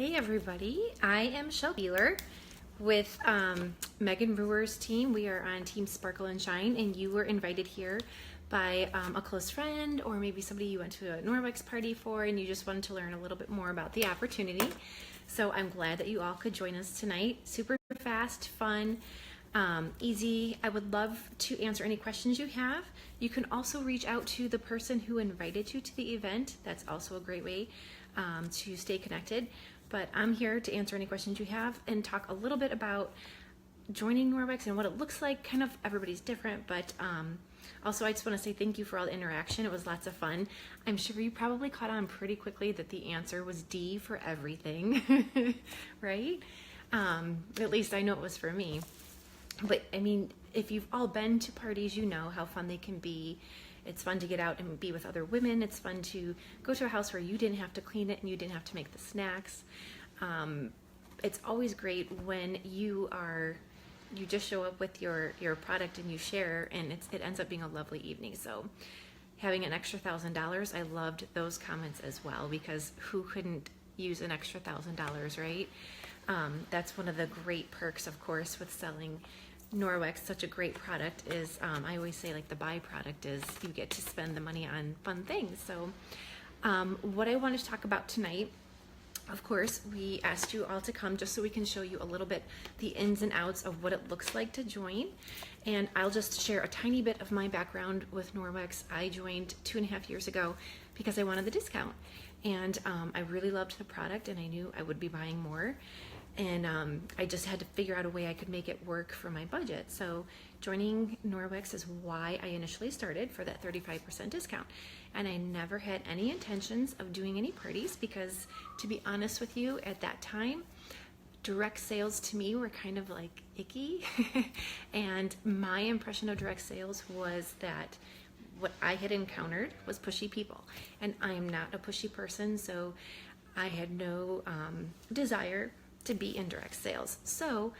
Hey everybody, I am Shelby Beeler with Megan Brewer's team. We are on Team Sparkle and Shine, and you were invited here by a close friend or maybe somebody you went to a Norwex party for and you just wanted to learn a little bit more about the opportunity. So I'm glad that you all could join us tonight. Super fast, fun, easy. I would love to answer any questions you have. You can also reach out to the person who invited you to the event. That's also a great way to stay connected. But I'm here to answer any questions you have and talk a little bit about joining Norwex and what it looks like. Kind of everybody's different, but also I just want to say thank you for all the interaction. It was lots of fun. I'm sure you probably caught on pretty quickly that the answer was D for everything, right? At least I know it was for me. But I mean, if you've all been to parties, you know how fun they can be. It's fun to get out and be with other women. It's fun to go to a house where you didn't have to clean it and you didn't have to make the snacks. It's always great when you just show up with your product and you share, and it ends up being a lovely evening. So having an extra $1,000, I loved those comments as well, because who couldn't use an extra $1,000, right? That's one of the great perks, of course, with selling Norwex. Such a great product is, I always say, like, the byproduct is you get to spend the money on fun things. So what I wanted to talk about tonight, of course, we asked you all to come just so we can show you a little bit the ins and outs of what it looks like to join. And I'll just share a tiny bit of my background with Norwex. I joined 2.5 years ago because I wanted the discount. And I really loved the product and I knew I would be buying more. And I just had to figure out a way I could make it work for my budget. So joining Norwex is why I initially started, for that 35% discount. And I never had any intentions of doing any parties because, to be honest with you, at that time, direct sales to me were kind of like icky. And my impression of direct sales was that what I had encountered was pushy people. And I am not a pushy person, so I had no desire to be in direct sales. So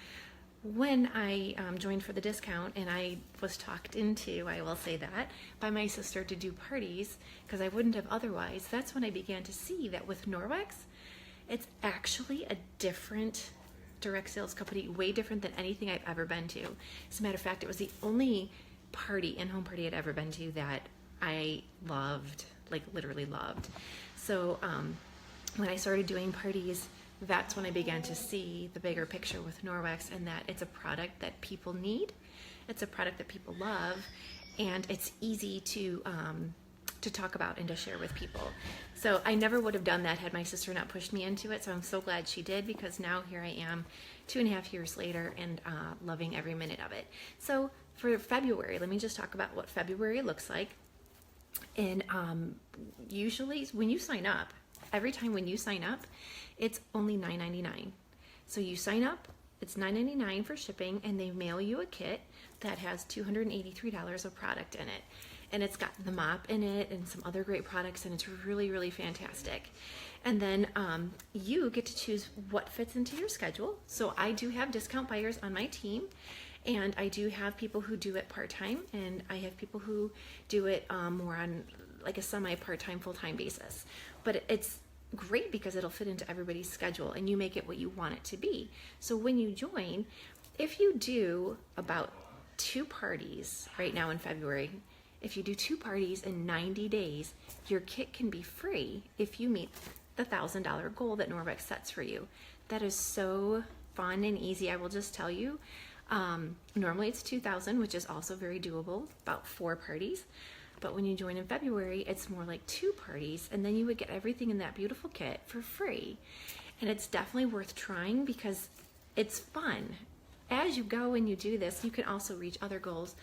when I joined for the discount, and I was talked into, I will say that, by my sister to do parties, because I wouldn't have otherwise, that's when I began to see that with Norwex, it's actually a different direct sales company, way different than anything I've ever been to. As a matter of fact, it was the only party, in-home party I'd ever been to that I loved, like literally loved. So when I started doing parties, that's when I began to see the bigger picture with Norwex, and that it's a product that people need, it's a product that people love, and it's easy to talk about and to share with people. So I never would have done that had my sister not pushed me into it, so I'm so glad she did, because now here I am 2.5 years later and loving every minute of it. So for February, let me just talk about what February looks like. And usually when you sign up, every time when you sign up, it's only $9.99. So you sign up, it's $9.99 for shipping, and they mail you a kit that has $283 of product in it. And it's got the mop in it and some other great products, and it's really, really fantastic. And then you get to choose what fits into your schedule. So I do have discount buyers on my team, and I do have people who do it part-time, and I have people who do it more on like a semi-part-time, full-time basis. But it's great because it'll fit into everybody's schedule and you make it what you want it to be. So when you join, if you do about 2 parties right now in February, if you do 2 parties in 90 days, your kit can be free if you meet the $1,000 goal that Norwex sets for you. That is so fun and easy. I will just tell you, normally it's $2,000, which is also very doable, about 4 parties. But when you join in February, it's more like 2 parties, and then you would get everything in that beautiful kit for free. And it's definitely worth trying because it's fun. As you go and you do this, you can also reach other goals,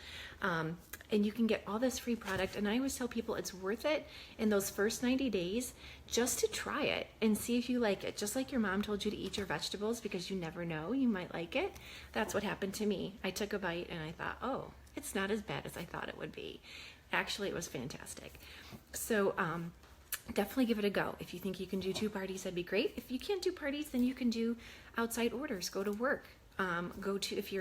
and you can get all this free product. And I always tell people it's worth it in those first 90 days just to try it and see if you like it. Just like your mom told you to eat your vegetables because you never know, you might like it. That's what happened to me. I took a bite and I thought, oh, it's not as bad as I thought it would be. Actually, it was fantastic. So definitely give it a go. If you think you can do 2 parties, that'd be great. If you can't do parties, then you can do outside orders. Go to work. If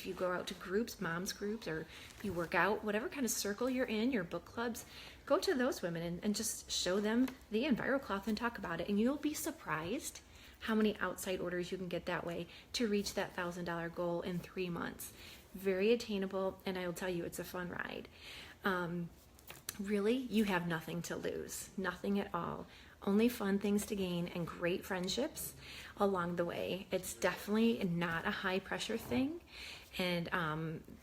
you go out to groups, moms groups, or you work out, whatever kind of circle you're in, your book clubs, go to those women and just show them the EnviroCloth and talk about it. And you'll be surprised how many outside orders you can get that way to reach that $1,000 goal in 3 months. Very attainable, and I will tell you, it's a fun ride. Really, you have nothing to lose, nothing at all. Only fun things to gain and great friendships along the way. It's definitely not a high pressure thing, and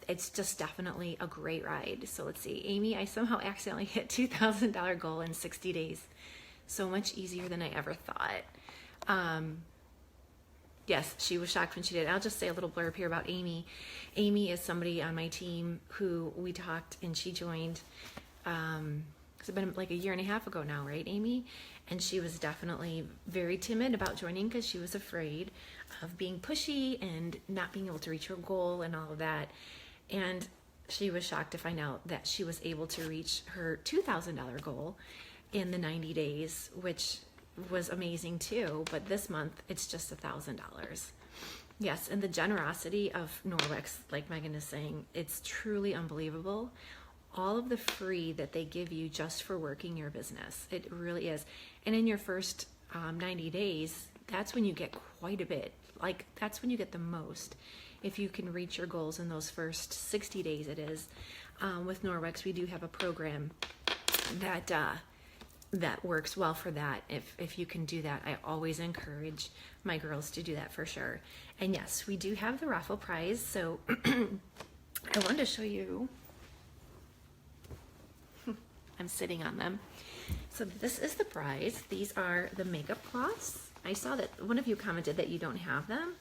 it's just definitely a great ride. So let's see, Amy, I somehow accidentally hit $2,000 goal in 60 days. So much easier than I ever thought. Yes, she was shocked when she did. I'll just say a little blurb here about Amy. Amy is somebody on my team who we talked, and she joined, it's been like a year and a half ago now, right, Amy? And she was definitely very timid about joining because she was afraid of being pushy and not being able to reach her goal and all of that. And she was shocked to find out that she was able to reach her $2,000 goal in the 90 days, which was amazing too. But this month, it's just $1,000. Yes, and the generosity of Norwex, like Megan is saying, it's truly unbelievable. All of the free that they give you just for working your business. It really is. And in your first 90 days, that's when you get quite a bit. Like, that's when you get the most. If you can reach your goals in those first 60 days, it is. With Norwex, we do have a program that that works well for that. If you can do that, I always encourage my girls to do that for sure. And yes, we do have the raffle prize. So I wanted to show you. I'm sitting on them. So this is the prize. These are the makeup cloths. I saw that one of you commented that you don't have them.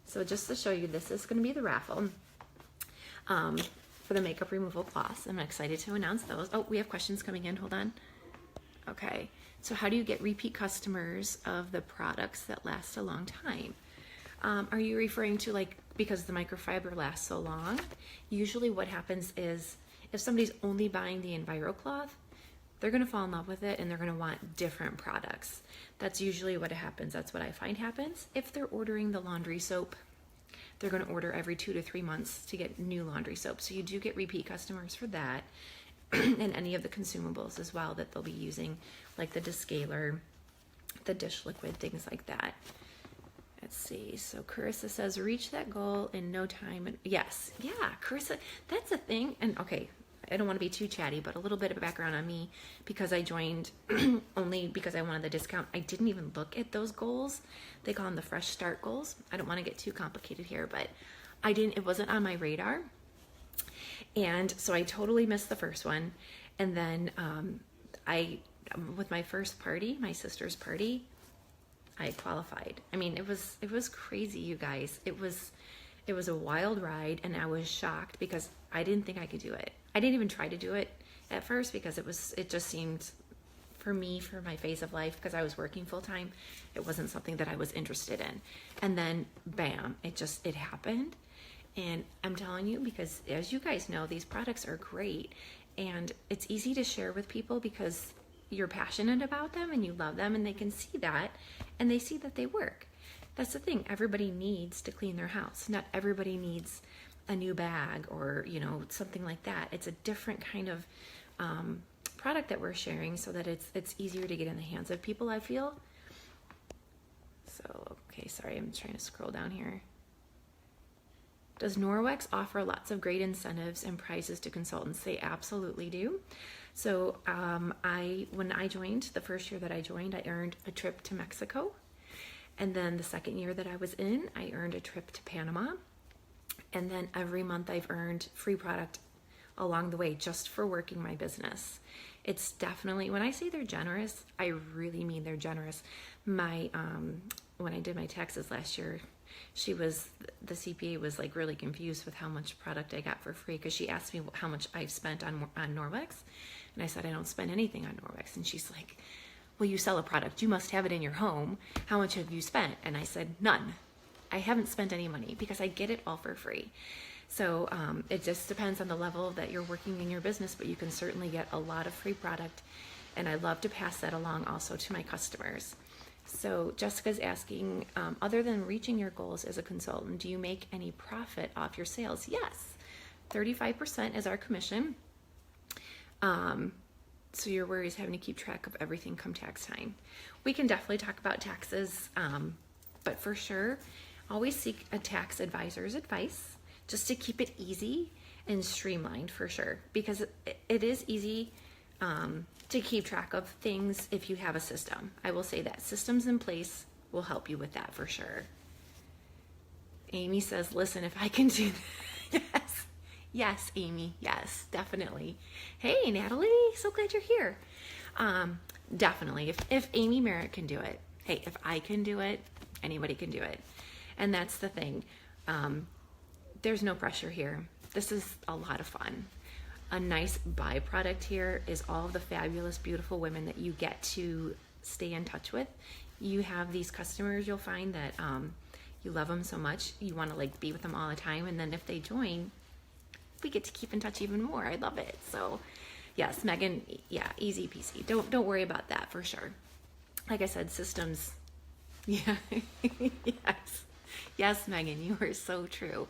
So just to show you, this is going to be the raffle for the makeup removal cloths. I'm excited to announce those. Oh, we have questions coming in. Hold on. Okay. So how do you get repeat customers of the products that last a long time? Are you referring to, like, because the microfiber lasts so long? Usually what happens is, if somebody's only buying the EnviroCloth, they're going to fall in love with it and they're going to want different products. That's usually what happens. That's what I find happens. If they're ordering the laundry soap, they're going to order every 2 to 3 months to get new laundry soap. So you do get repeat customers for that. And any of the consumables as well that they'll be using, like the descaler, the dish liquid, things like that. Let's see. So Carissa says, reach that goal in no time. And yes. Yeah, Carissa, that's a thing. And okay, I don't want to be too chatty, but a little bit of background on me, because I joined only because I wanted the discount. I didn't even look at those goals. They call them the fresh start goals. I don't want to get too complicated here, but it wasn't on my radar. And so I totally missed the first one. And then with my first party, my sister's party, I qualified. I mean, it was crazy, you guys. It was a wild ride, and I was shocked because I didn't think I could do it. I didn't even try to do it at first because it just seemed, for me, for my phase of life, because I was working full time, it wasn't something that I was interested in. And then bam, it happened. And I'm telling you, because as you guys know, these products are great, and it's easy to share with people because you're passionate about them and you love them, and they can see that, and they see that they work. That's the thing. Everybody needs to clean their house. Not everybody needs a new bag or, something like that. It's a different kind of product that we're sharing so that it's easier to get in the hands of people, I feel. So, okay, sorry, I'm trying to scroll down here. Does Norwex offer lots of great incentives and prizes to consultants? They absolutely do. So when I joined, the first year that I joined, I earned a trip to Mexico. And then the second year that I was in, I earned a trip to Panama. And then every month I've earned free product along the way just for working my business. It's definitely, when I say they're generous, I really mean they're generous. When I did my taxes last year, the CPA was like really confused with how much product I got for free, because she asked me how much I've spent on Norwex. And I said, I don't spend anything on Norwex. And she's like, well, you sell a product. You must have it in your home. How much have you spent? And I said, none. I haven't spent any money because I get it all for free. So it just depends on the level that you're working in your business, but you can certainly get a lot of free product. And I love to pass that along also to my customers. So Jessica's asking, other than reaching your goals as a consultant, do you make any profit off your sales? Yes, 35% is our commission. so your worry is having to keep track of everything come tax time. We can definitely talk about taxes, but for sure, always seek a tax advisor's advice just to keep it easy and streamlined for sure, because it is easy to keep track of things if you have a system. I will say that systems in place will help you with that for sure. Amy says, listen, if I can do that. Yes. Yes, Amy. Yes, definitely. Hey, Natalie. So glad you're here. Definitely. If Amy Merritt can do it, hey, if I can do it, anybody can do it. And that's the thing. There's no pressure here. This is a lot of fun. A nice byproduct here is all of the fabulous, beautiful women that you get to stay in touch with. You have these customers, you'll find that you love them so much, you want to like be with them all the time. And then if they join, we get to keep in touch even more. I love it. So yes, Megan, yeah, easy peasy. Don't worry about that for sure. Like I said, systems. Yeah. Yes. Yes, Megan, you are so true.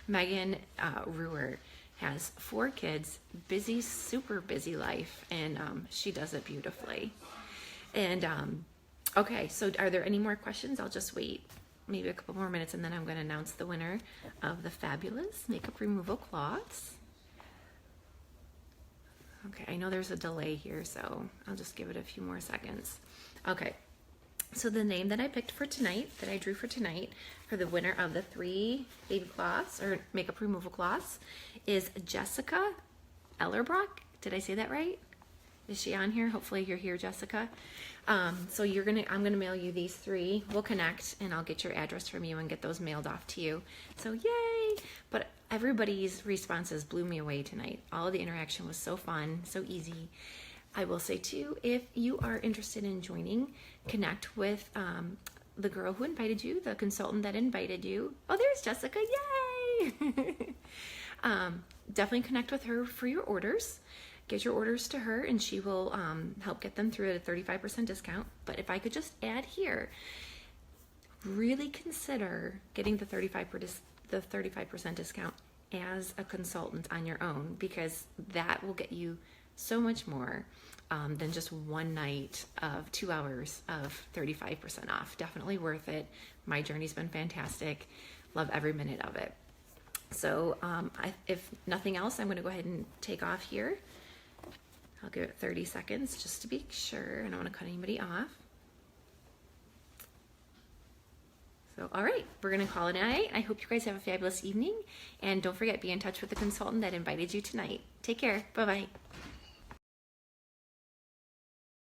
Megan Ruhr has 4 kids, busy, super busy life, and she does it beautifully. And okay, so are there any more questions? I'll just wait maybe a couple more minutes, and then I'm going to announce the winner of the fabulous makeup removal cloths. Okay, I know there's a delay here, so I'll just give it a few more seconds. Okay, so the name that I picked for tonight, that I drew for tonight, for the winner of the 3 baby cloths, or makeup removal cloths, is Jessica Ellerbrock. Did I say that right? Is she on here? Hopefully you're here, Jessica. So I'm gonna mail you these 3. We'll connect and I'll get your address from you and get those mailed off to you. So yay! But everybody's responses blew me away tonight. All of the interaction was so fun, so easy. I will say too, if you are interested in joining, connect with the girl who invited you, the consultant that invited you. Oh, there's Jessica, yay! Definitely connect with her for your orders. Get your orders to her and she will help get them through at a 35% discount. But if I could just add here, really consider getting the 35% discount as a consultant on your own, because that will get you so much more than just one night of 2 hours of 35% off. Definitely worth it. My journey's been fantastic. Love every minute of it. So if nothing else, I'm going to go ahead and take off here. I'll give it 30 seconds just to be sure. I don't want to cut anybody off. So, all right, we're going to call it a night. I hope you guys have a fabulous evening. And don't forget, be in touch with the consultant that invited you tonight. Take care. Bye-bye.